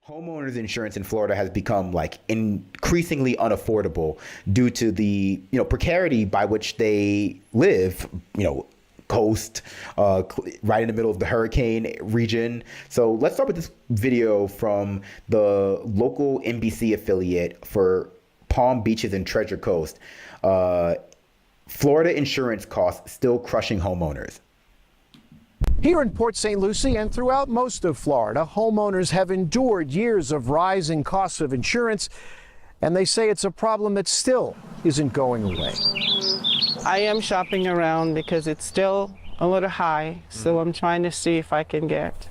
Homeowners insurance in Florida has become like increasingly unaffordable due to the precarity by which they live. Coast, right in the middle of the hurricane region. So let's start with this video from the local NBC affiliate for Palm Beaches and Treasure Coast. Florida insurance costs still crushing homeowners. Here in Port St. Lucie and throughout most of Florida, homeowners have endured years of rising costs of insurance, and they say it's a problem that still isn't going away. I am shopping around because it's still a little high, so I'm trying to see if I can get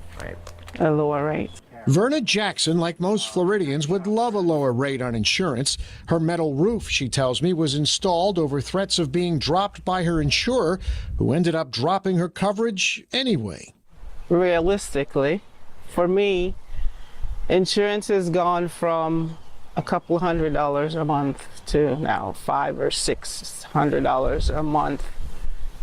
a lower rate. Verna Jackson, like most Floridians, would love a lower rate on insurance. Her metal roof, she tells me, was installed over threats of being dropped by her insurer, who ended up dropping her coverage anyway. Realistically, for me, insurance has gone from a couple $100s a month to now $500 or $600 a month,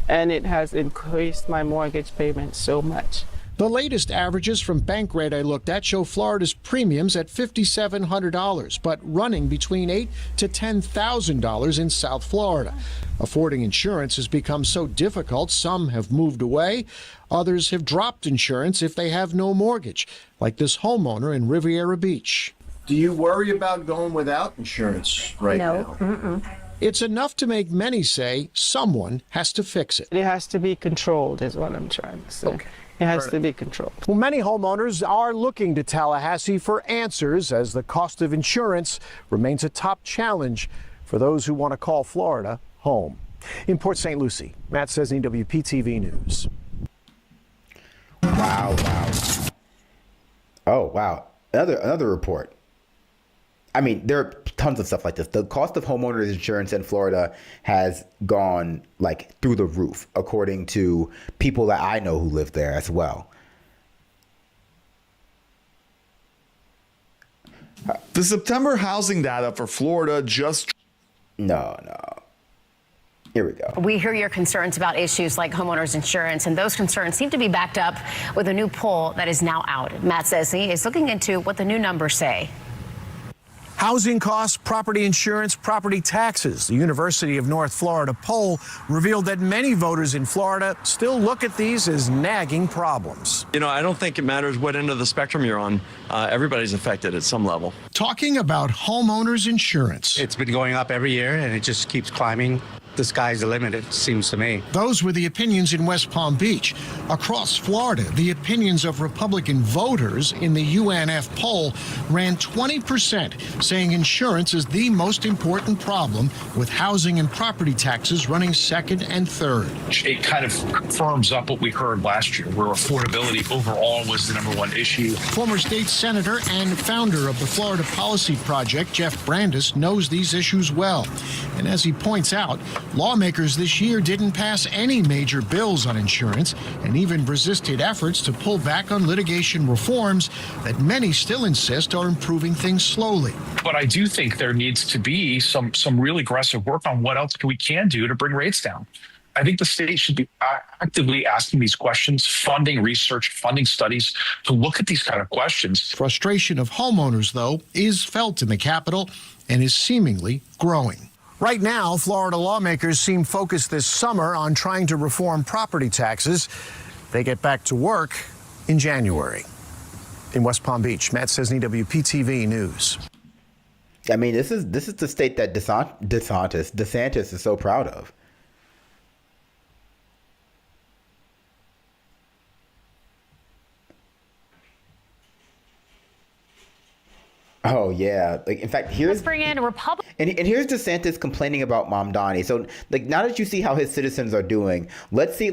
and it has increased my mortgage payment so much. The latest averages from Bankrate I looked at show Florida's premiums at $5,700, but running between $8,000 to $10,000 in South Florida. Affording insurance has become so difficult, some have moved away. Others have dropped insurance if they have no mortgage, like this homeowner in Riviera Beach. Do you worry about going without insurance right now? No. It's enough to make many say someone has to fix it. It has to be controlled, is what I'm trying to say. Okay. It has to be controlled. Well, many homeowners are looking to Tallahassee for answers as the cost of insurance remains a top challenge for those who want to call Florida home. In Port St. Lucie, Matt Cesny, WPTV News. Wow. Oh, wow. Another report. I mean, there are tons of stuff like this. The cost of homeowners insurance in Florida has gone like through the roof, according to people that I know who live there as well. The September housing data for Florida just... No. Here we go. We hear your concerns about issues like homeowners insurance, and those concerns seem to be backed up with a new poll that is now out. Matt Cesny is looking into what the new numbers say. Housing costs, property insurance, property taxes. The University of North Florida poll revealed that many voters in Florida still look at these as nagging problems. I don't think it matters what end of the spectrum you're on. Everybody's affected at some level. Talking about homeowners insurance. It's been going up every year, and it just keeps climbing. The sky's the limit, it seems to me. Those were the opinions in West Palm Beach. Across Florida, the opinions of Republican voters in the UNF poll ran 20%, saying insurance is the most important problem, with housing and property taxes running second and third. It kind of firms up what we heard last year, where affordability overall was the number one issue. Former state senator and founder of the Florida Policy Project, Jeff Brandes, knows these issues well. And as he points out, lawmakers this year didn't pass any major bills on insurance and even resisted efforts to pull back on litigation reforms that many still insist are improving things slowly. But I do think there needs to be some real aggressive work on what else we can do to bring rates down. I think the state should be actively asking these questions, funding research, funding studies to look at these kind of questions. Frustration of homeowners, though, is felt in the Capitol and is seemingly growing. Right now, Florida lawmakers seem focused this summer on trying to reform property taxes. They get back to work in January. In West Palm Beach, Matt Cesny, WPTV News. I mean, this is the state that DeSantis is so proud of. Oh yeah, like in fact, here's let's bring in a Republican. And here's DeSantis complaining about Mamdani. So like now that you see how his citizens are doing, let's see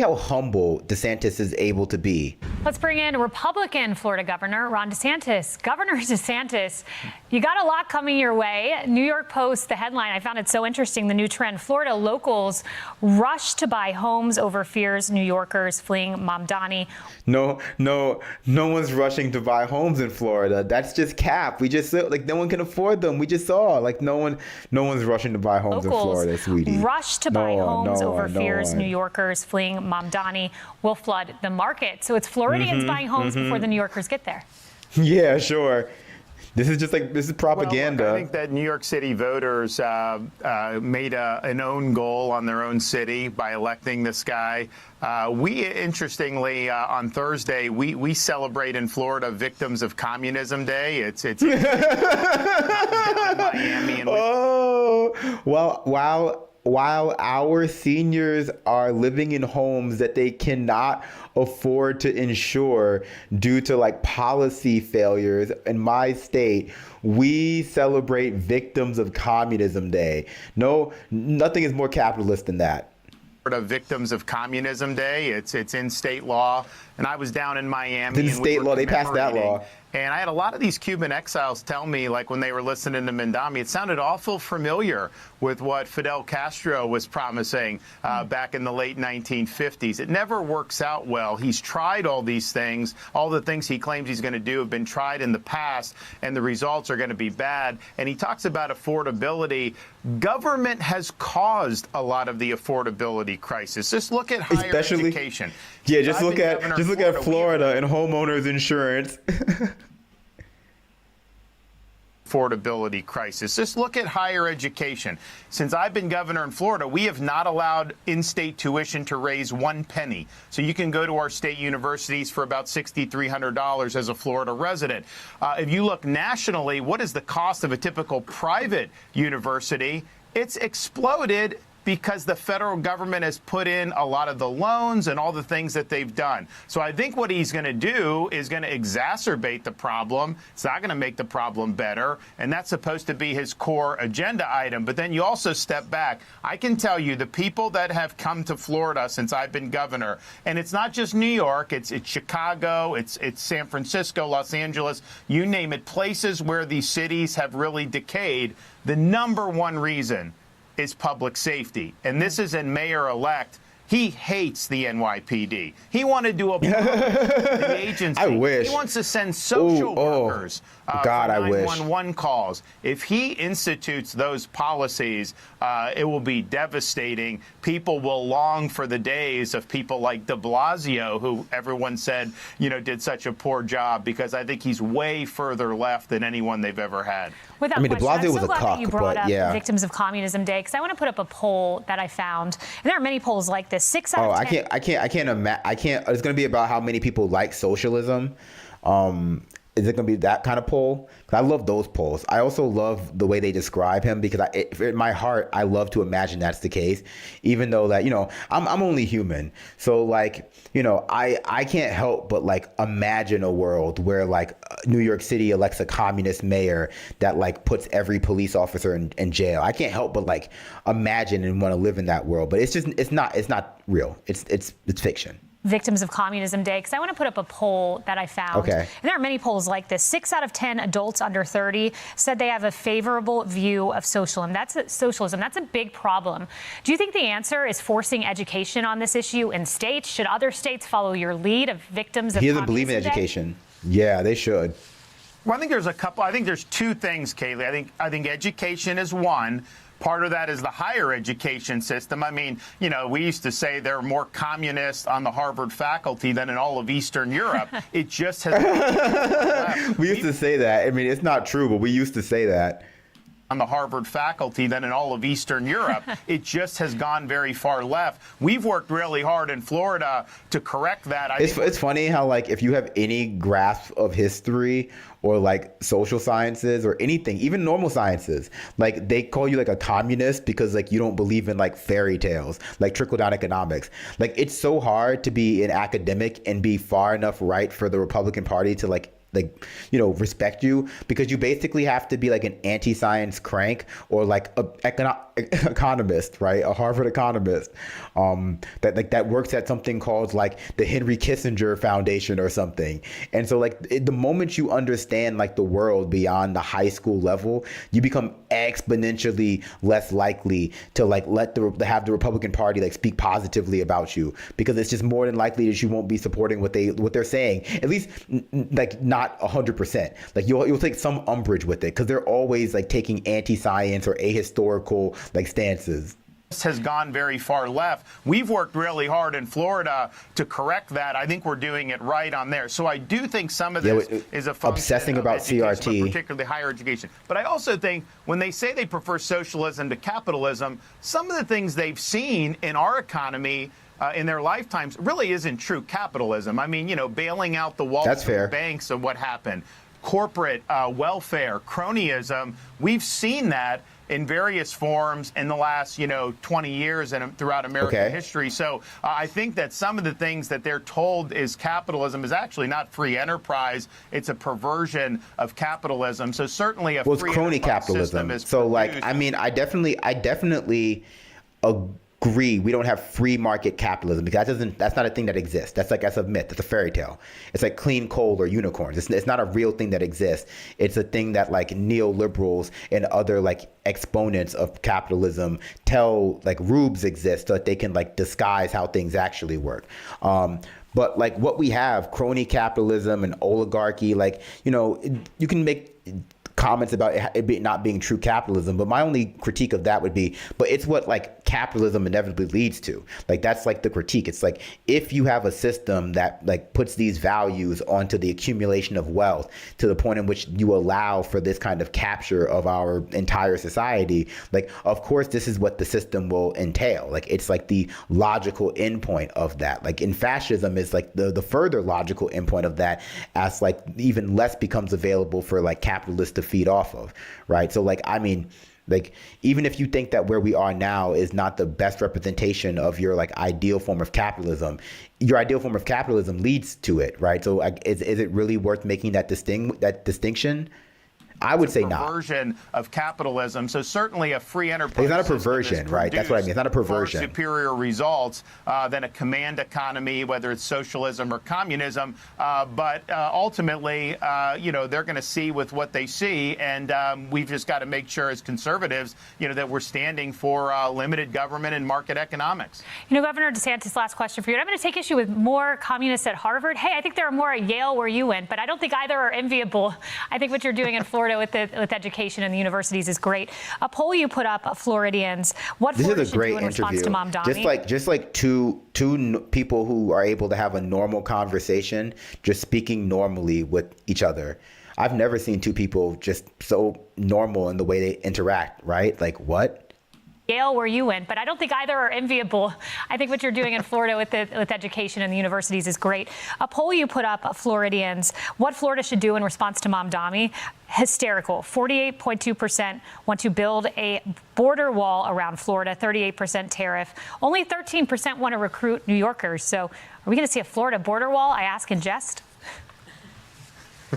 how humble DeSantis is able to be. Let's bring in Republican Florida Governor Ron DeSantis. Governor DeSantis, you got a lot coming your way. New York Post, the headline, I found it so interesting, the new trend. Florida locals rush to buy homes over fears New Yorkers fleeing Mamdani. No one's rushing to buy homes in Florida. That's just cap. We just like no one can afford them. We just saw like no one's rushing to buy homes in Florida, sweetie. Rush to buy homes over fears New Yorkers fleeing fleeing Mamdani will flood the market. So it's Floridians buying homes before the New Yorkers get there. Yeah, sure. This is propaganda. Well, look, I think that New York City voters made an own goal on their own city by electing this guy. We, interestingly, on Thursday, we celebrate in Florida Victims of Communism Day. It's down in Miami. And while our seniors are living in homes that they cannot afford to insure due to like policy failures in my state, we celebrate Victims of Communism Day. No, nothing is more capitalist than that. Victims of Communism Day. It's in state law. And I was down in Miami. It's in state law. They passed that law. And I had a lot of these Cuban exiles tell me, like when they were listening to Mamdani, it sounded awful familiar with what Fidel Castro was promising back in the late 1950s. It never works out well. He's tried all these things. All the things he claims he's going to do have been tried in the past, and the results are going to be bad. And he talks about affordability. Government has caused a lot of the affordability crisis. Just look at higher education. Yeah, just look at Florida and homeowners insurance. Affordability crisis. Just look at higher education. Since I've been governor in Florida, we have not allowed in-state tuition to raise 1 penny. So you can go to our state universities for about $6,300 as a Florida resident. If you look nationally, what is the cost of a typical private university? It's exploded because the federal government has put in a lot of the loans and all the things that they've done. So I think what he's going to do is going to exacerbate the problem. It's not going to make the problem better. And that's supposed to be his core agenda item. But then you also step back. I can tell you the people that have come to Florida since I've been governor, and it's not just New York, it's Chicago, it's San Francisco, Los Angeles, you name it, places where these cities have really decayed. The number one reason is public safety. And this is in mayor-elect. He hates the NYPD. He wanted to abolish the agency. I wish. He wants to send social workers for 911 calls. If he institutes those policies, it will be devastating. People will long for the days of people like de Blasio, who everyone said, did such a poor job, because I think he's way further left than anyone they've ever had. Without de question. Blasio I'm so was a glad that you cuck, brought but up yeah. Victims of Communism Day, because I want to put up a poll that I found, and there are many polls like this. 6 out of 10. I can't imagine. It's going to be about how many people like socialism. Is it going to be that kind of poll? Because I love those polls. I also love the way they describe him, because in my heart, I love to imagine that's the case, even though that, I'm only human. So I can't help but imagine a world where New York City elects a communist mayor that puts every police officer in jail. I can't help but imagine and want to live in that world. But it's not real. It's fiction. Victims of Communism Day, because I want to put up a poll that I found. Okay. And there are many polls like this. 6 out of 10 adults under 30 said they have a favorable view of socialism. That's a big problem. Do you think the answer is forcing education on this issue in states? Should other states follow your lead of Victims of Communism Day? He doesn't believe in education. Yeah, they should. Well, I think there's a couple. I think there's two things, Kaylee. I think education is one. Part of that is the higher education system. I mean, we used to say there are more communists on the Harvard faculty than in all of Eastern Europe. It just has. We used to say that. I mean, it's not true, but we used to say that. On the Harvard faculty than in all of Eastern Europe. It just has gone very far left. We've worked really hard in Florida to correct that. It's funny how if you have any grasp of history or social sciences or anything, even normal sciences, they call you a communist because you don't believe in fairy tales, trickle down economics. It's so hard to be an academic and be far enough right for the Republican Party to respect you, because you basically have to be an anti-science crank or a economist, right? A Harvard economist that works at something called the Henry Kissinger Foundation or something. And so the moment you understand the world beyond the high school level, you become exponentially less likely to have the Republican Party speak positively about you, because it's just more than likely that you won't be supporting what they're saying, at least not 100%. You'll take some umbrage with it, because they're always taking anti-science or ahistorical stances. has gone very far left. We've worked really hard in Florida to correct that. I think we're doing it right on there. So I do think some of this is a function obsessing about education, CRT, but particularly higher education. But I also think when they say they prefer socialism to capitalism, some of the things they've seen in our economy in their lifetimes really isn't true capitalism. I mean, bailing out the Wall Street banks and what happened, corporate welfare, cronyism. We've seen that in various forms in the last, 20 years and throughout American history. So I think that some of the things that they're told is capitalism is actually not free enterprise. It's a perversion of capitalism. So certainly a free crony capitalism. So I definitely agree we don't have free market capitalism, because that's not a thing that exists. That's a myth. It's a fairy tale. It's like clean coal or unicorns. It's not a real thing that exists. It's a thing that neoliberals and other exponents of capitalism tell rubes exist so that they can disguise how things actually work. But what we have, crony capitalism and oligarchy, you can make comments about it not being true capitalism, but my only critique of that would be, but it's what capitalism inevitably leads to. That's the critique. It's if you have a system that puts these values onto the accumulation of wealth to the point in which you allow for this kind of capture of our entire society, of course this is what the system will entail. It's the logical endpoint of that. In fascism is the further logical endpoint of that, as even less becomes available for capitalists to feed off of, right? So even if you think that where we are now is not the best representation of your ideal form of capitalism, your ideal form of capitalism leads to it, right? So is it really worth making that distinction? I would say not. Perversion of capitalism. So certainly a free enterprise. It's not a perversion, right? That's what I mean. It's not a perversion. Far superior results than a command economy, whether it's socialism or communism. But ultimately, they're going to see with what they see, and we've just got to make sure as conservatives, that we're standing for limited government and market economics. Governor DeSantis, last question for you. And I'm going to take issue with more communists at Harvard. Hey, I think there are more at Yale where you went, but I don't think either are enviable. I think what you're doing in Florida with education and the universities is great. A poll you put up, Floridians, what Florida should do in response to Mom Donnie? Just like two people who are able to have a normal conversation, just speaking normally with each other. I've never seen two people just so normal in the way they interact, right? What? Yale where you went, but I don't think either are enviable. I think what you're doing in Florida with education and the universities is great. A poll you put up, Floridians, what Florida should do in response to Mom Donnie, hysterical. 48.2% want to build a border wall around Florida, 38% tariff. Only 13% want to recruit New Yorkers. So are we going to see a Florida border wall? I ask in jest.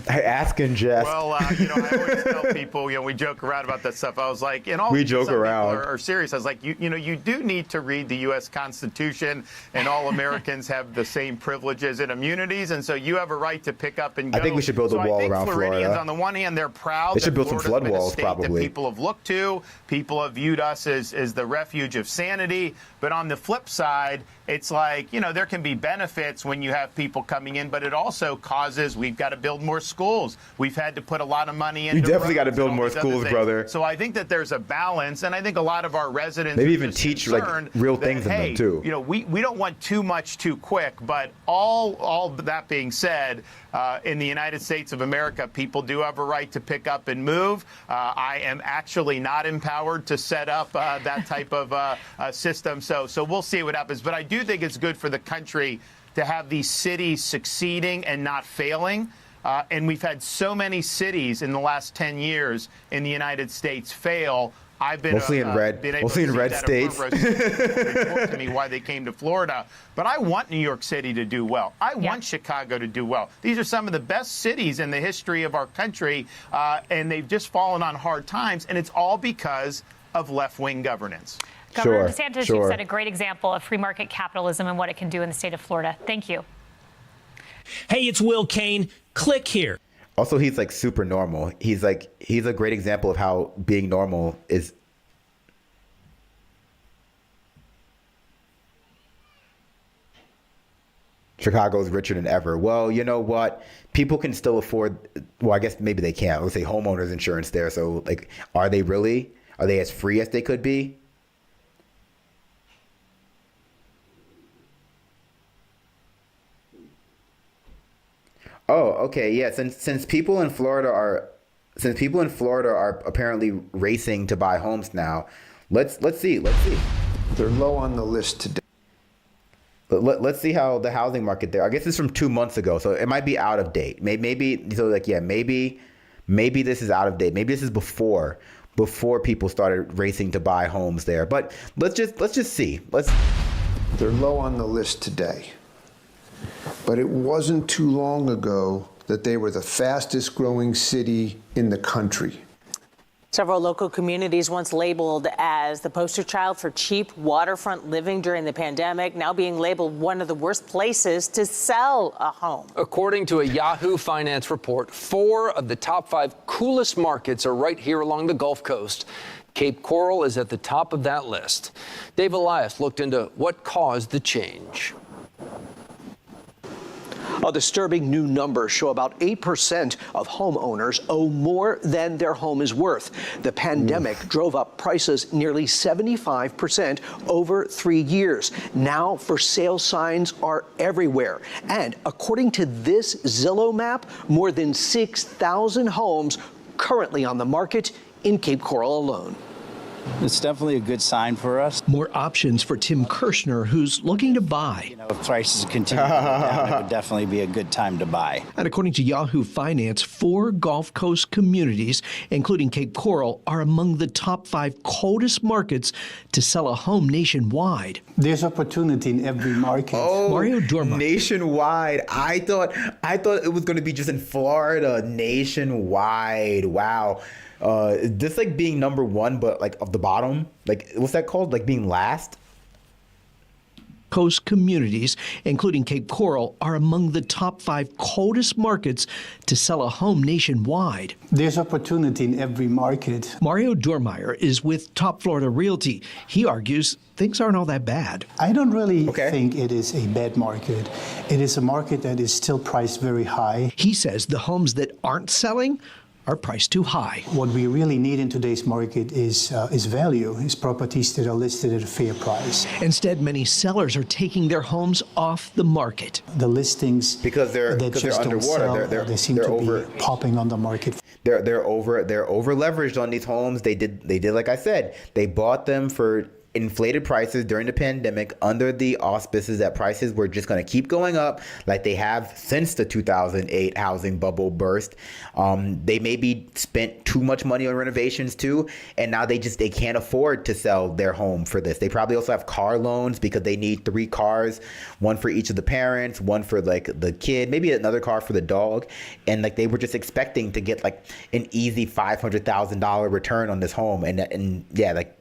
I ask in jest. Well, I always tell people, we joke around about that stuff. I was like, we joke around. People are serious. I was like, you do need to read the U.S. Constitution, and all Americans have the same privileges and immunities, and so you have a right to pick up and go. I think we should build a wall around Floridians, Florida. On the one hand, they're proud. They should build some flood walls, probably. That people have looked to. People have viewed us as the refuge of sanity. But on the flip side, it's there can be benefits when you have people coming in, but it also causes we've got to build more schools. We've had to put a lot of money into. You definitely got to build more schools, brother. So I think that there's a balance, and I think a lot of our residents maybe even teach real things in them too. We don't want too much too quick, but all that being said, in the United States of America, people do have a right to pick up and move. I am actually not empowered to set up that type of system. So we'll see what happens. But I do think it's good for the country to have these cities succeeding and not failing. And we've had so many cities in the last 10 years in the United States fail. I've been mostly in red states. Report to me why they came to Florida. But I want New York City to do well. I want Chicago to do well. These are some of the best cities in the history of our country, and they've just fallen on hard times. And it's all because of left-wing governance. Governor DeSantis, you've set a great example of free market capitalism and what it can do in the state of Florida. Thank you. Hey, it's Will Kane. Click here. Also, he's super normal. He's a great example of how being normal is. Chicago's richer than ever. Well, you know what? People can still afford. Well, I guess maybe they can't. Let's say homeowners insurance there. So, are they really? Are they as free as they could be? Oh, okay, yeah. Since people in Florida are apparently racing to buy homes now, let's see. They're low on the list today. Let's see how the housing market there. I guess it's from 2 months ago, so it might be out of date. Maybe this is out of date. Maybe this is before people started racing to buy homes there. But let's just see. They're low on the list today. But it wasn't too long ago that they were the fastest growing city in the country. Several local communities once labeled as the poster child for cheap waterfront living during the pandemic, now being labeled one of the worst places to sell a home. According to a Yahoo Finance report, 4 of the top 5 coolest markets are right here along the Gulf Coast. Cape Coral is at the top of that list. Dave Elias looked into what caused the change. A disturbing new numbers show about 8% of homeowners owe more than their home is worth. The pandemic drove up prices nearly 75% over 3 years. Now for sale signs are everywhere. And according to this Zillow map, more than 6,000 homes currently on the market in Cape Coral alone. It's definitely a good sign for us. More options for Tim Kirshner, who's looking to buy. If prices continue to go down, it would definitely be a good time to buy. And according to Yahoo Finance, 4 Gulf Coast communities, including Cape Coral, are among the top 5 coldest markets to sell a home nationwide. There's opportunity in every market. Oh, Mario Dorma. Nationwide. I thought it was going to be just in Florida. Nationwide. Wow. This like being number 1, but like of the bottom, like what's that called? Like being last? Coast communities, including Cape Coral, are among the top 5 coldest markets to sell a home nationwide. There's opportunity in every market. Mario Dormeyer is with Top Florida Realty. He argues things aren't all that bad. I don't really think it is a bad market. It is a market that is still priced very high. He says the homes that aren't selling are priced too high. What we really need in today's market is value, is properties that are listed at a fair price. Instead, many sellers are taking their homes off the market. The listings because they're underwater. They seem to be popping on the market. They're over leveraged on these homes. They did like I said. They bought them for inflated prices during the pandemic under the auspices that prices were just going to keep going up like they have since the 2008 housing bubble burst. They maybe spent too much money on renovations too, and now they can't afford to sell their home for this. They probably also have car loans because they need 3 cars, 1 for each of the parents, 1 for like the kid, maybe another car for the dog, and like they were just expecting to get like an easy $500,000 return on this home, and yeah, like.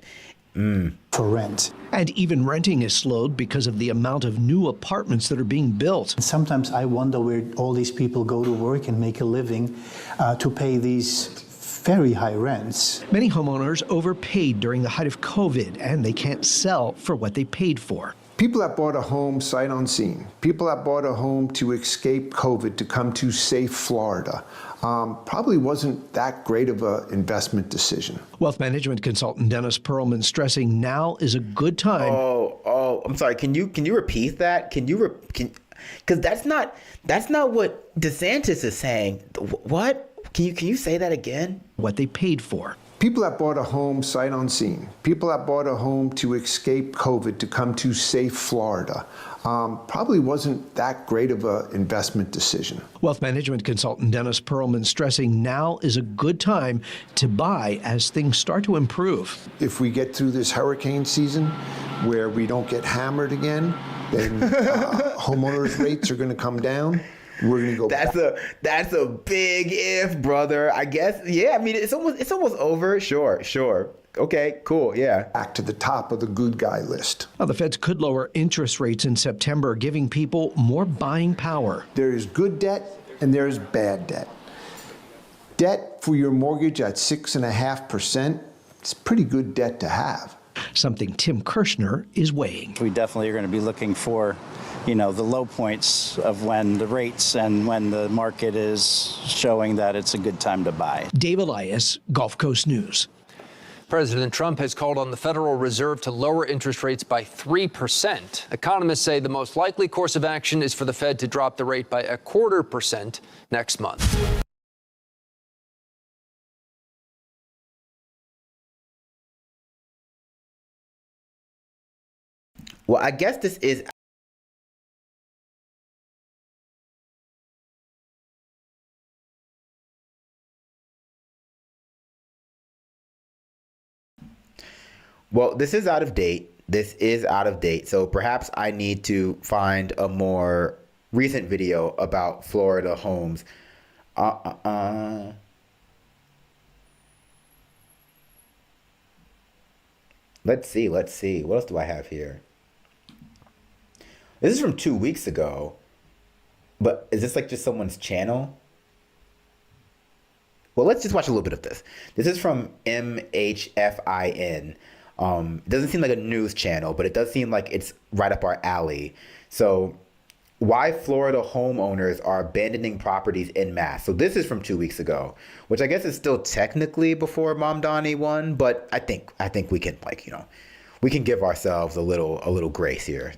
For rent. And even renting is slowed because of the amount of new apartments that are being built. Sometimes I wonder where all these people go to work and make a living to pay these very high rents. Many homeowners overpaid during the height of COVID, and they can't sell for what they paid for. People that bought a home sight unseen, people that bought a home to escape COVID, to come to safe Florida, probably wasn't that great of an investment decision. Wealth management consultant Dennis Perlman stressing now is a good time. Oh, I'm sorry. Can you repeat that? Because that's not what DeSantis is saying. What? Can you say that again? What they paid for. People that bought a home sight unseen, people that bought a home to escape COVID, to come to safe Florida, probably wasn't that great of an investment decision. Wealth management consultant Dennis Perlman stressing now is a good time to buy as things start to improve. If we get through this hurricane season where we don't get hammered again, then homeowners' rates are going to come down. We're gonna go. That's a big if, brother. I guess. Yeah. I mean, it's almost over. Sure. Okay. Cool. Yeah. Back to the top of the good guy list. Well, the Feds could lower interest rates in September, giving people more buying power. There is good debt and there is bad debt. Debt for your mortgage at 6.5%. It's pretty good debt to have. Something Tim Kirshner is weighing. We definitely are going to be looking for, the low points of when the rates and when the market is showing that it's a good time to buy. Dave Elias, Gulf Coast News. President Trump has called on the Federal Reserve to lower interest rates by 3%. Economists say the most likely course of action is for the Fed to drop the rate by 0.25% next month. Well, I guess this is this is out of date. This is out of date. So perhaps I need to find a more recent video about Florida homes. Let's see. What else do I have here? This is from 2 weeks ago. But is this like just someone's channel? Well, let's just watch a little bit of this. This is from MHFIN. It doesn't seem like a news channel, but it does seem like it's right up our alley. So, why Florida homeowners are abandoning properties en masse. So this is from 2 weeks ago, which I guess is still technically before Mamdani won, but I think we can we can give ourselves a little grace here.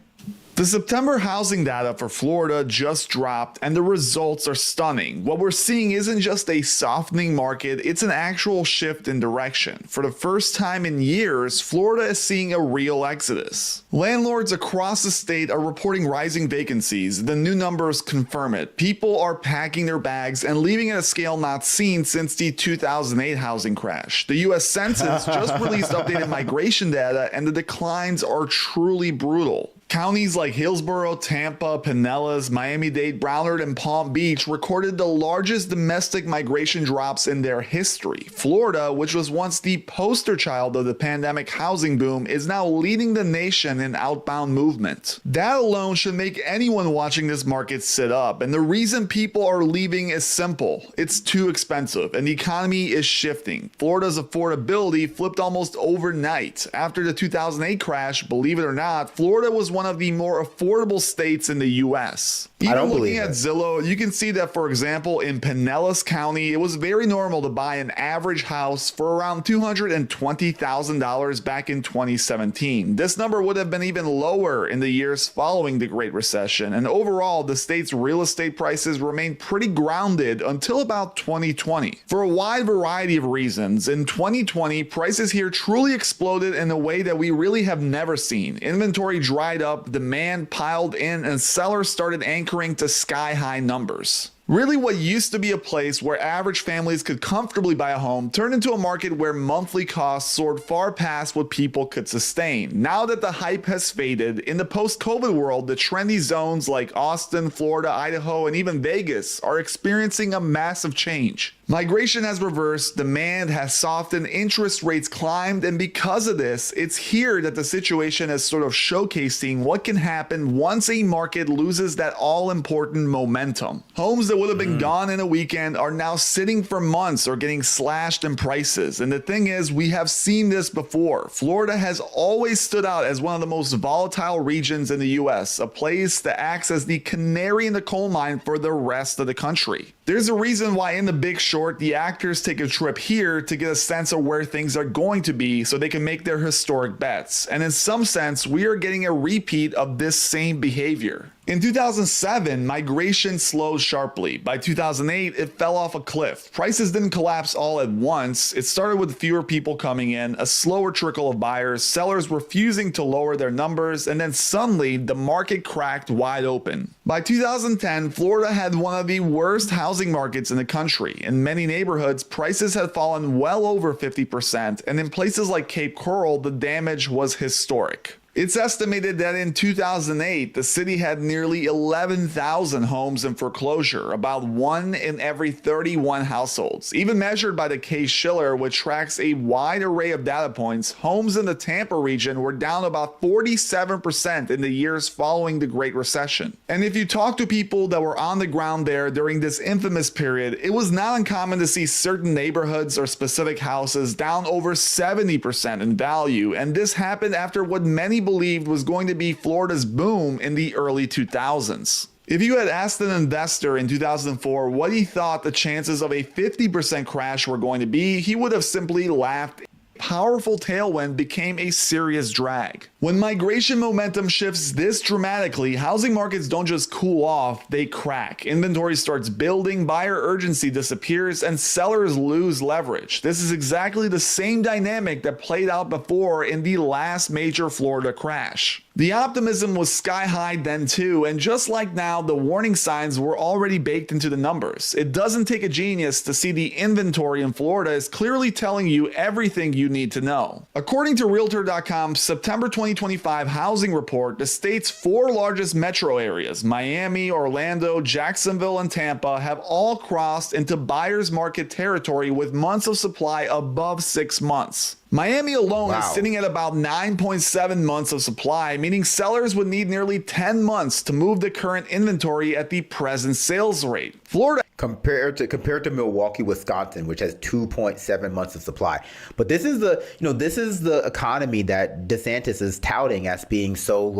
The September housing data for Florida just dropped, and the results are stunning. What we're seeing isn't just a softening market, it's an actual shift in direction. For the first time in years, Florida is seeing a real exodus. Landlords across the state are reporting rising vacancies. The new numbers confirm it. People are packing their bags and leaving at a scale not seen since the 2008 housing crash. The U.S. Census just released updated migration data, and the declines are truly brutal. Counties like Hillsborough, Tampa, Pinellas, Miami-Dade, Broward, and Palm Beach recorded the largest domestic migration drops in their history. Florida, which was once the poster child of the pandemic housing boom, is now leading the nation in outbound movement. That alone should make anyone watching this market sit up, and the reason people are leaving is simple. It's too expensive, and the economy is shifting. Florida's affordability flipped almost overnight. After the 2008 crash, believe it or not, Florida was one of the more affordable states in the U.S. Even looking at Zillow, you can see that, for example, in Pinellas County, it was very normal to buy an average house for around $220,000 back in 2017. This number would have been even lower in the years following the Great Recession, and overall, the state's real estate prices remained pretty grounded until about 2020. For a wide variety of reasons, in 2020, prices here truly exploded in a way that we really have never seen. Inventory dried up, demand piled in, and sellers started anchoring to sky-high numbers. Really, what used to be a place where average families could comfortably buy a home turned into a market where monthly costs soared far past what people could sustain. Now that the hype has faded, in the post-COVID world, the trendy zones like Austin, Florida, Idaho, and even Vegas are experiencing a massive change. Migration has reversed, demand has softened, interest rates climbed, and because of this, it's here that the situation is sort of showcasing what can happen once a market loses that all-important momentum. Homes that would have been gone in a weekend are now sitting for months or getting slashed in prices. And the thing is, we have seen this before. Florida has always stood out as one of the most volatile regions in the US, a place that acts as the canary in the coal mine for the rest of the country. There's a reason why in The Big Short, the actors take a trip here to get a sense of where things are going to be so they can make their historic bets. And in some sense, we are getting a repeat of this same behavior. In 2007, migration slowed sharply. By 2008, it fell off a cliff. Prices didn't collapse all at once. It started with fewer people coming in, a slower trickle of buyers, sellers refusing to lower their numbers, and then suddenly the market cracked wide open. By 2010, Florida had one of the worst housing markets in the country. In many neighborhoods, prices had fallen well over 50%, and in places like Cape Coral, the damage was historic. It's estimated that in 2008, the city had nearly 11,000 homes in foreclosure, about 1 in every 31 households. Even measured by the Case-Shiller, which tracks a wide array of data points, homes in the Tampa region were down about 47% in the years following the Great Recession. And if you talk to people that were on the ground there during this infamous period, it was not uncommon to see certain neighborhoods or specific houses down over 70% in value, and this happened after what many believed was going to be Florida's boom in the early 2000s. If you had asked an investor in 2004 what he thought the chances of a 50% crash were going to be, he would have simply laughed powerful tailwind became a serious drag. When migration momentum shifts this dramatically, housing markets don't just cool off, they crack. Inventory starts building, buyer urgency disappears, and sellers lose leverage. This is exactly the same dynamic that played out before in the last major Florida crash. The optimism was sky high then too, and just like now, the warning signs were already baked into the numbers. It doesn't take a genius to see the inventory in Florida is clearly telling you everything you need to know. According to Realtor.com's September 2025 housing report, the state's 4 largest metro areas, Miami, Orlando, Jacksonville, and Tampa, have all crossed into buyer's market territory with months of supply above 6 months. Miami alone is sitting at about 9.7 months of supply, meaning sellers would need nearly 10 months to move the current inventory at the present sales rate. Florida compared to Milwaukee, Wisconsin, which has 2.7 months of supply. But this is the economy that DeSantis is touting as being so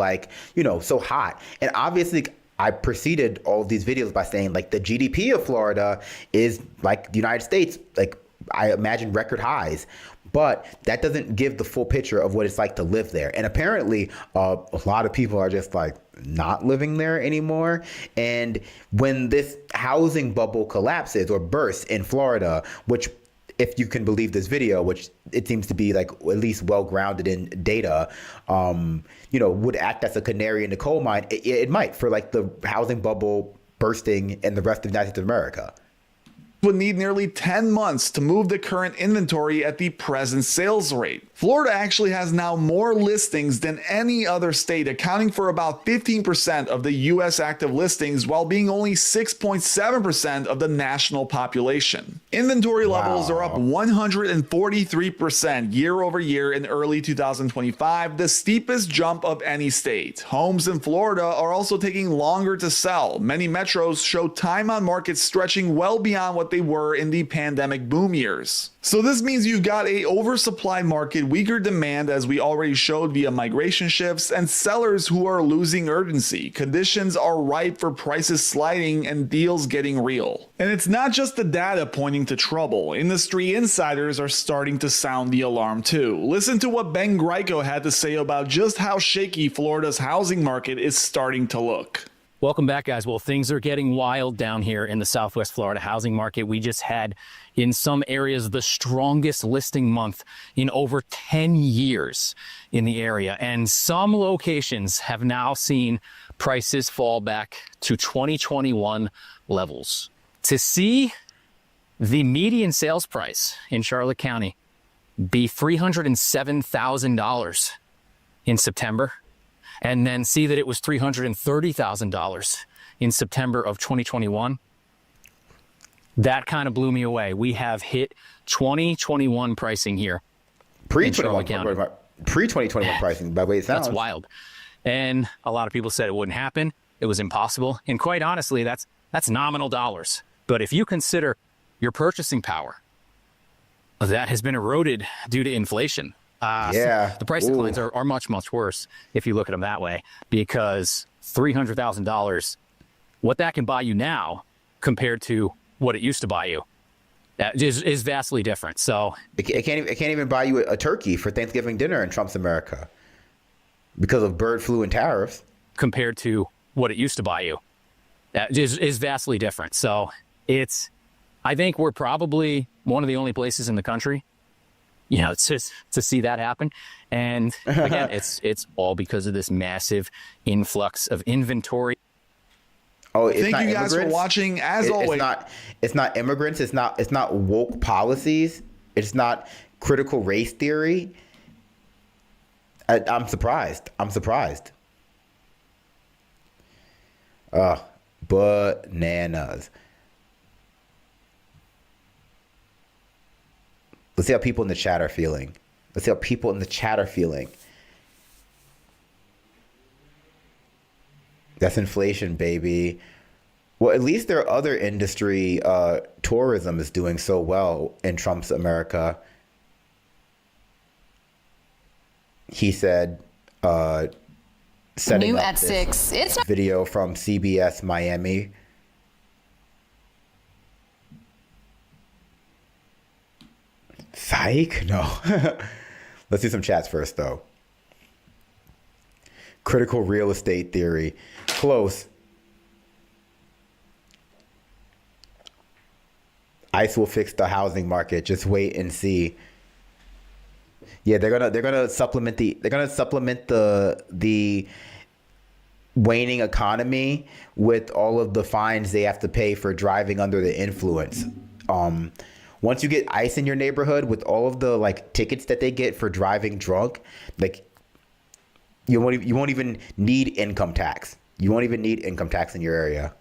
so hot. And obviously I preceded all of these videos by saying the GDP of Florida is like the United States, I imagine record highs. But that doesn't give the full picture of what it's like to live there. And apparently, a lot of people are just not living there anymore. And when this housing bubble collapses or bursts in Florida, which, if you can believe this video, which it seems to be at least well grounded in data, would act as a canary in the coal mine. It might for the housing bubble bursting in the rest of the United States of America. Would need nearly 10 months to move the current inventory at the present sales rate. Florida actually has now more listings than any other state, accounting for about 15% of the U.S. active listings while being only 6.7% of the national population. Inventory levels are up 143% year over year in early 2025, the steepest jump of any state. Homes in Florida are also taking longer to sell. Many metros show time on market stretching well beyond what they were in the pandemic boom years. So this means you've got a oversupply market, weaker demand as we already showed via migration shifts, and sellers who are losing urgency. Conditions are ripe for prices sliding and deals getting real. And it's not just the data pointing to trouble. Industry insiders are starting to sound the alarm too. Listen to what Ben Greiko had to say about just how shaky Florida's housing market is starting to look. Welcome back, guys. Well, things are getting wild down here in the Southwest Florida housing market. We just had, in some areas, the strongest listing month in over 10 years in the area. And some locations have now seen prices fall back to 2021 levels. To see the median sales price in Charlotte County be $307,000 in September, and then see that it was $330,000 in September of 2021, that kind of blew me away. We have hit 2021 pricing here. Pre-2021 pricing, by the way it sounds. That's wild. And a lot of people said it wouldn't happen. It was impossible. And quite honestly, that's nominal dollars. But if you consider your purchasing power, that has been eroded due to inflation. So the price declines are much, much worse if you look at them that way, because $300,000, what that can buy you now compared to what it used to buy you is vastly different. So it can't even buy you a turkey for Thanksgiving dinner in Trump's America because of bird flu and tariffs. Compared to what it used to buy you is vastly different. So I think we're probably one of the only places in the country, it's just to see that happen. And again, it's all because of this massive influx of inventory. Oh, it's Thank you guys for watching. As always, it's not immigrants. It's not woke policies. It's not critical race theory. I'm surprised. Bananas. Let's see how people in the chat are feeling. That's inflation, baby. Well, at least their other industry, tourism, is doing so well in Trump's America. He said, setting New up at this 6. It's not video from CBS Miami. hike? No. Let's do some chats first, though. Critical real estate theory. Close. ICE will fix the housing market. Just wait and see. Yeah, they're gonna supplement the waning economy with all of the fines they have to pay for driving under the influence. Once you get ICE in your neighborhood with all of the like tickets that they get for driving drunk, like you won't even need income tax. You won't even need income tax in your area.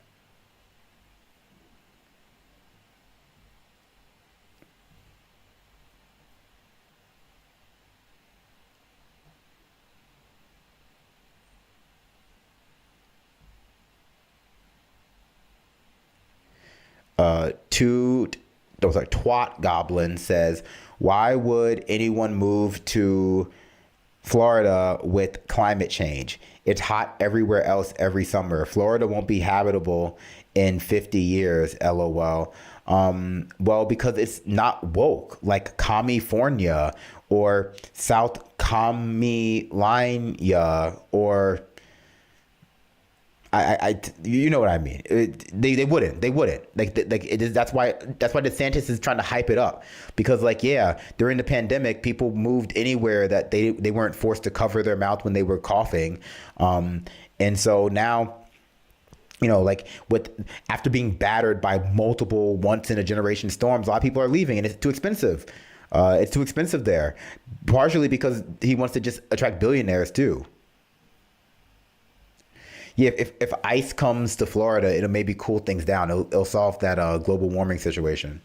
Twat Goblin says, why would anyone move to Florida with climate change? It's hot everywhere else every summer. Florida won't be habitable in 50 years, LOL. Well, because it's not woke, like California or South Carolina or you know what I mean. They wouldn't. That's why DeSantis is trying to hype it up, because like, yeah, during the pandemic, people moved anywhere that they weren't forced to cover their mouth when they were coughing, and so now, you know, like after being battered by multiple once in a generation storms, a lot of people are leaving, and it's too expensive. It's too expensive there, partially because he wants to just attract billionaires too. Yeah, if ICE comes to Florida, it'll maybe cool things down. It'll solve that global warming situation.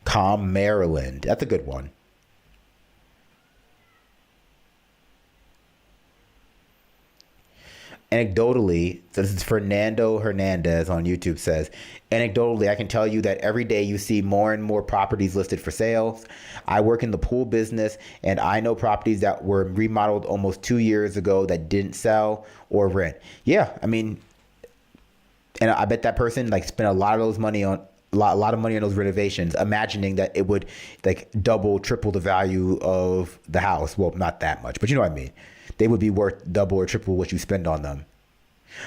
Calm Maryland. That's a good one. Anecdotally, this is Fernando Hernandez on YouTube says, anecdotally, I can tell you that every day you see more and more properties listed for sales. I work in the pool business, and I know properties that were remodeled almost 2 years ago that didn't sell or rent. Yeah, I mean, and I bet that person like spent a lot of those money on a lot of money on those renovations, imagining that it would like double, triple the value of the house. Well, not that much, but you know what I mean. They would be worth double or triple what you spend on them,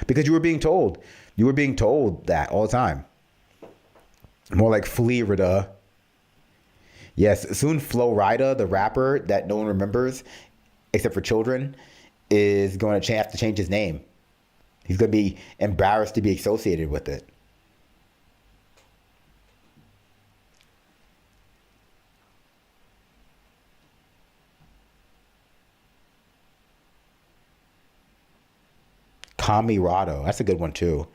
because you were being told that all the time. More like Florida. Yes, soon Flo Rida, the rapper that no one remembers except for children, is going to have to change his name. He's going to be embarrassed to be associated with it. Camirado. That's a good one too.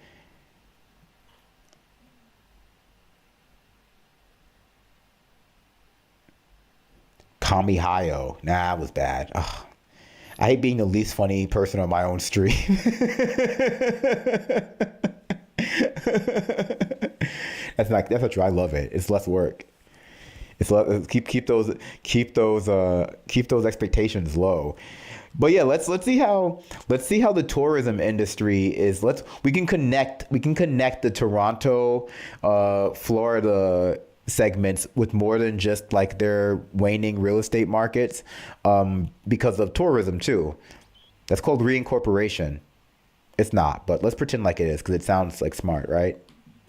Kamihayo. Nah, that was bad. Ugh. I hate being the least funny person on my own stream. That's not true. I love it. It's less work. It's keep those expectations low. But yeah, let's see how the tourism industry is. We can connect the Toronto, Florida segments with more than just like their waning real estate markets, because of tourism too. That's called reincorporation. It's not, but let's pretend like it is, because it sounds like smart, right?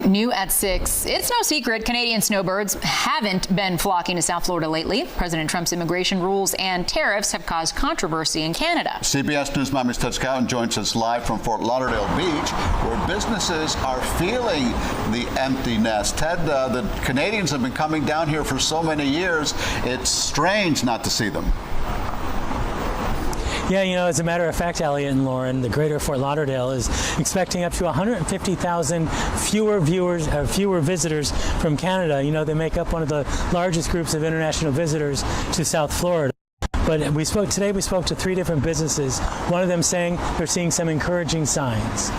New at 6. It's no secret Canadian snowbirds haven't been flocking to South Florida lately. President Trump's immigration rules and tariffs have caused controversy in Canada. CBS News' Mamis Ted Scouten joins us live from Fort Lauderdale Beach, where businesses are feeling the empty nest. Ted, the Canadians have been coming down here for so many years. It's strange not to see them. Yeah, you know, as a matter of fact, Elliot and Lauren, the greater Fort Lauderdale is expecting up to 150,000 fewer visitors from Canada. You know, they make up one of the largest groups of international visitors to South Florida. But we spoke to 3 different businesses, one of them saying they're seeing some encouraging signs.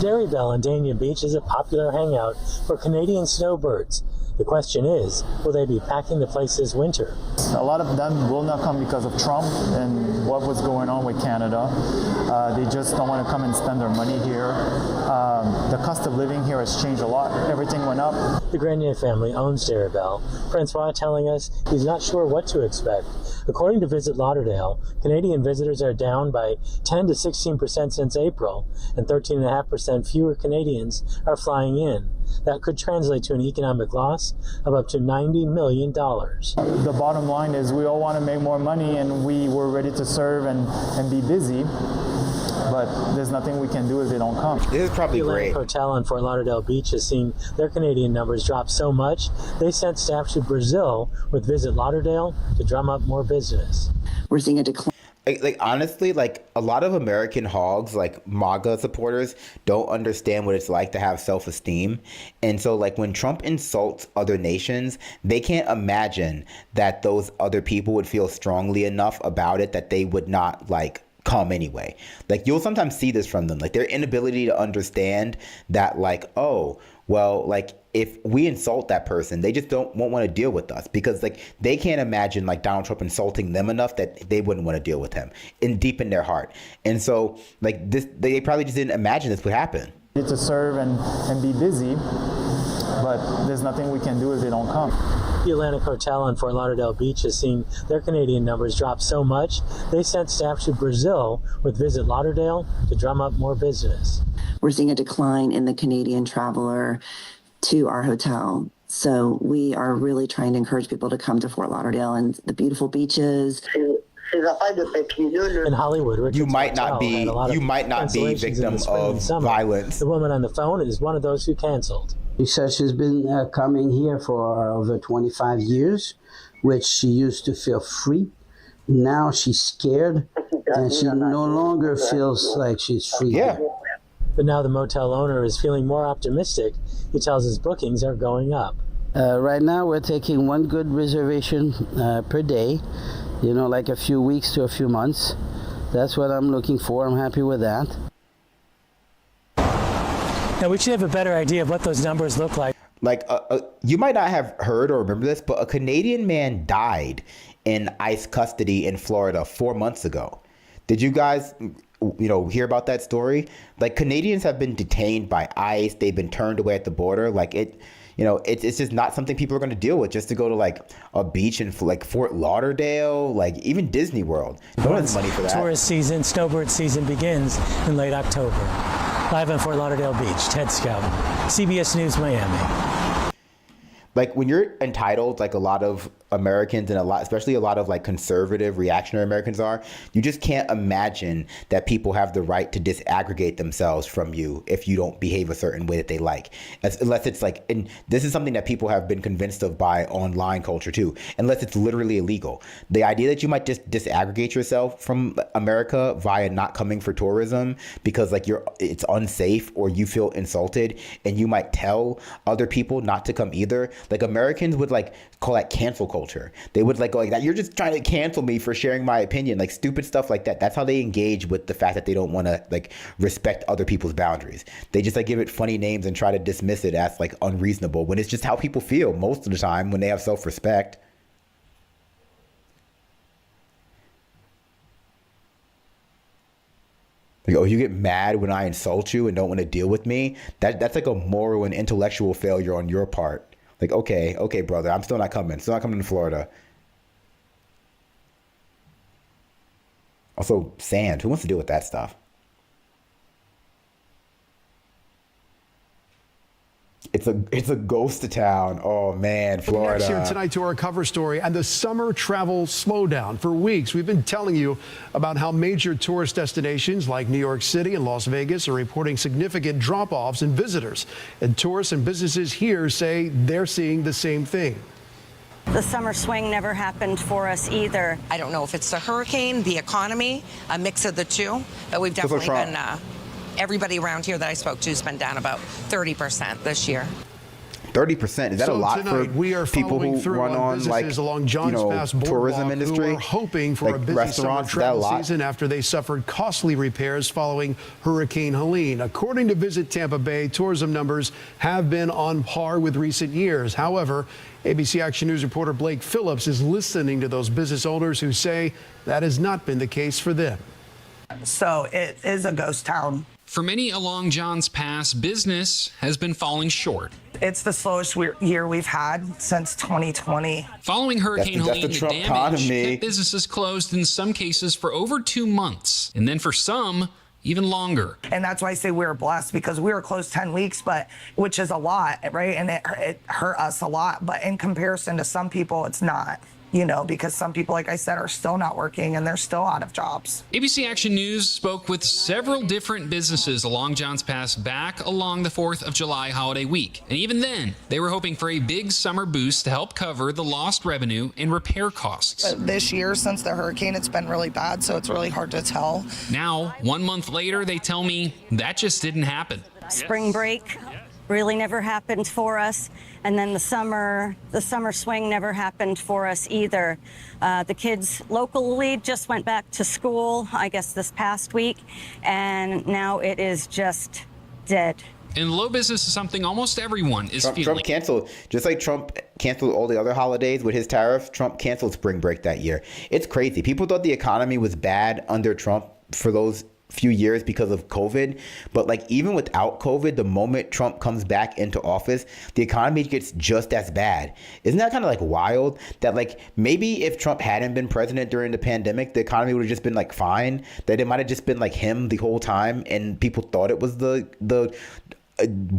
Dairy Bell on Dania Beach is a popular hangout for Canadian snowbirds. The question is, will they be packing the place this winter? A lot of them will not come because of Trump and what was going on with Canada. They just don't want to come and spend their money here. The cost of living here has changed a lot. Everything went up. The Grenier family owns Darabelle. Francois telling us he's not sure what to expect. According to Visit Lauderdale, Canadian visitors are down by 10 to 16% since April, and 13.5% fewer Canadians are flying in. That could translate to an economic loss of up to $90 million. The bottom line is we all want to make more money, and we were ready to serve and be busy. But there's nothing we can do if they don't come. This is probably the Atlantic great. Hotel in Fort Lauderdale Beach has seen their Canadian numbers drop so much, they sent staff to Brazil with Visit Lauderdale to drum up more business. We're seeing a decline. Like honestly, like a lot of American hogs, like MAGA supporters, don't understand what it's like to have self-esteem. And so like when Trump insults other nations, they can't imagine that those other people would feel strongly enough about it that they would not like come anyway. Like you'll sometimes see this from them, like their inability to understand that like, oh, well, like if we insult that person, they just won't want to deal with us because like they can't imagine like Donald Trump insulting them enough that they wouldn't want to deal with him deep in their heart. And so like this, they probably just didn't imagine this would happen. To serve and be busy, but there's nothing we can do if they don't come. The Atlantic Hotel in Fort Lauderdale Beach has seen their Canadian numbers drop so much, they sent staff to Brazil with Visit Lauderdale to drum up more business. We're seeing a decline in the Canadian traveler to our hotel. So we are really trying to encourage people to come to Fort Lauderdale and the beautiful beaches. In Hollywood, you might not be victim of violence. The woman on the phone is one of those who canceled. She says she's been coming here for over 25 years, which she used to feel free. Now she's scared, and she no longer feels like she's free. Yeah. But now the motel owner is feeling more optimistic. He tells his bookings are going up. Right now, we're taking one good reservation per day, like a few weeks to a few months. That's what I'm looking for. I'm happy with that. Now, we should have a better idea of what those numbers look like. Like, you might not have heard or remember this, but a Canadian man died in ICE custody in Florida 4 months ago. Did you guys, hear about that story? Like, Canadians have been detained by ICE. They've been turned away at the border. Like, it's just not something people are going to deal with just to go to like a beach in like Fort Lauderdale, like even Disney World. No one has money for that. Tourist season, snowbird season begins in late October. Live on Fort Lauderdale Beach, Ted Scout, CBS News, Miami. Like when you're entitled, like a lot of Americans and especially a lot of like conservative reactionary Americans are, you just can't imagine that people have the right to disaggregate themselves from you if you don't behave a certain way that they like. Unless it's like, and this is something that people have been convinced of by online culture too, unless it's literally illegal. The idea that you might just disaggregate yourself from America via not coming for tourism because like it's unsafe or you feel insulted and you might tell other people not to come either. Like Americans would like call that cancel culture. They would like go like that. You're just trying to cancel me for sharing my opinion, like stupid stuff like that. That's how they engage with the fact that they don't want to like respect other people's boundaries. They just like give it funny names and try to dismiss it as like unreasonable when it's just how people feel most of the time when they have self-respect. Like, oh, you get mad when I insult you and don't want to deal with me? That's like a moral and intellectual failure on your part. Like, okay, brother, I'm still not coming. Still not coming to Florida. Also, sand. Who wants to deal with that stuff? It's a ghost town. Oh man, Florida. Next here tonight to our cover story and the summer travel slowdown. For weeks, we've been telling you about how major tourist destinations like New York City and Las Vegas are reporting significant drop-offs in visitors. And tourists and businesses here say they're seeing the same thing. The summer swing never happened for us either. I don't know if it's the hurricane, the economy, a mix of the two, but we've definitely been, everybody around here that I spoke to has been down about 30% this year. 30%. Is that a lot tonight, for we are people who through run on businesses along Johns Pass tourism Boardwalk industry? who are hoping for like a busy summer restaurants? Is that a travel lot? season after they suffered costly repairs following Hurricane Helene. According to Visit Tampa Bay, tourism numbers have been on par with recent years. However, ABC Action News reporter Blake Phillips is listening to those business owners who say that has not been the case for them. So it is a ghost town. For many along Johns Pass, business has been falling short. It's the slowest year we've had since 2020. Following Hurricane Helene, Trump damage economy. kept businesses closed in some cases for over 2 months, and then for some, even longer. And that's why I say we were blessed, because we were closed 10 weeks, which is a lot, right? And it hurt us a lot. But in comparison to some people, it's not. Because some people, like I said, are still not working and they're still out of jobs. ABC Action News spoke with several different businesses along Johns Pass back along the 4th of July holiday week. And even then, they were hoping for a big summer boost to help cover the lost revenue and repair costs. This year, since the hurricane, it's been really bad, so it's really hard to tell. Now, 1 month later, they tell me that just didn't happen. Spring break really never happened for us. And then the summer swing never happened for us either. The kids locally just went back to school, I guess, this past week, and now it is just dead. And low business is something almost everyone is feeling. Trump canceled, just like Trump canceled all the other holidays with his tariff, Trump canceled spring break that year. It's crazy. People thought the economy was bad under Trump for those few years because of COVID, but like even without COVID, the moment Trump comes back into office, the economy gets just as bad. Isn't that kind of like wild that like maybe if Trump hadn't been president during the pandemic, the economy would have just been like fine, that it might have just been like him the whole time and people thought it was the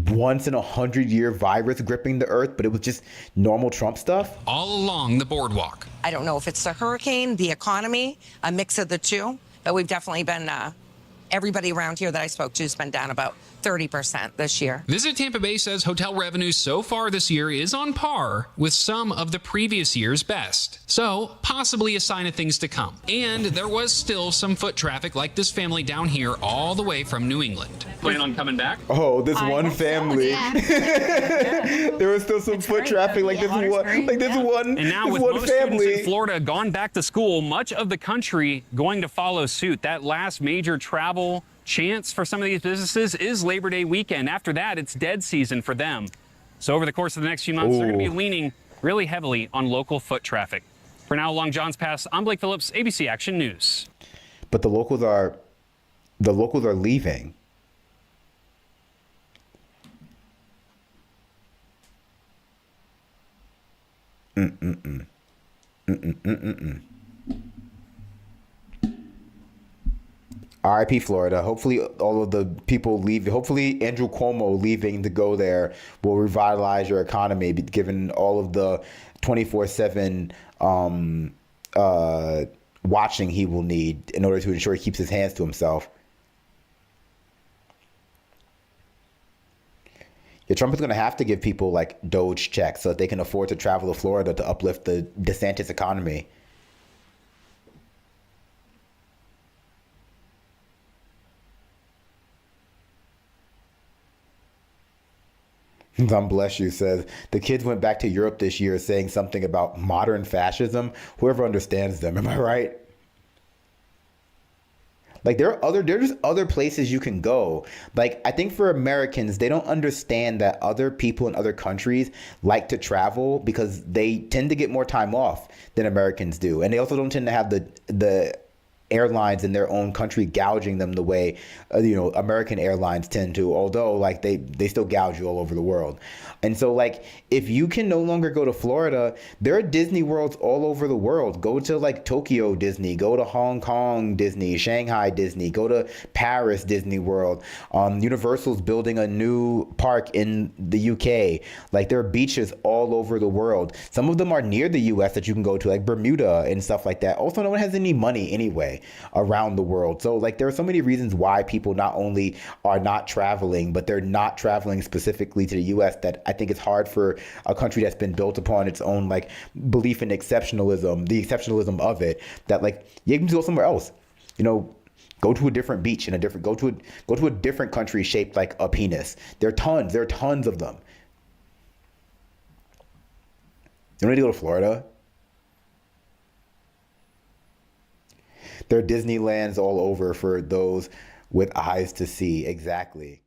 once in 100-year virus gripping the earth, but it was just normal Trump stuff all along the boardwalk. I don't know if it's the hurricane, the economy, a mix of the two, but we've definitely been everybody around here that I spoke to has been down about 30% this year. Visit Tampa Bay says hotel revenue so far this year is on par with some of the previous year's best. So possibly a sign of things to come. And there was still some foot traffic like this family down here all the way from New England. Plan on coming back? Oh, this one family. There was still some foot traffic like this one. And now this with one most family. students in Florida gone back to school, much of the country going to follow suit. That last major travel chance for some of these businesses is Labor Day weekend. After that, it's dead season for them. So over the course of the next few months, they're going to be leaning really heavily on local foot traffic. For now, along Johns Pass, I'm Blake Phillips, ABC Action News. But the locals are leaving. RIP Florida. Hopefully all of the people leave. Hopefully Andrew Cuomo leaving to go there will revitalize your economy, given all of the 24/7 watching he will need in order to ensure he keeps his hands to himself. Yeah, Trump is going to have to give people like Doge checks so that they can afford to travel to Florida to uplift the DeSantis economy. God bless you says the kids went back to Europe this year saying something about modern fascism. Whoever understands them, am I right? Like there's just other places you can go. Like I think for Americans, they don't understand that other people in other countries like to travel because they tend to get more time off than Americans do, and they also don't tend to have the airlines in their own country gouging them the way American airlines tend to, although like they still gouge you all over the world. And so like if you can no longer go to Florida, there are Disney worlds all over the world. Go to like Tokyo Disney, go to Hong Kong Disney, Shanghai Disney, go to Paris Disney World. Universal's building a new park in the UK. Like there are beaches all over the world. Some of them are near the US that you can go to, like Bermuda and stuff like that. Also, no one has any money anyway around the world. So like there are so many reasons why people not only are not traveling, but they're not traveling specifically to the US that I think it's hard for a country that's been built upon its own like belief in exceptionalism, the exceptionalism of it, that like you can go somewhere else, go to a different beach in go to a different country shaped like a penis. There are tons of them. You don't need to go to Florida. There are Disneylands all over for those with eyes to see. Exactly.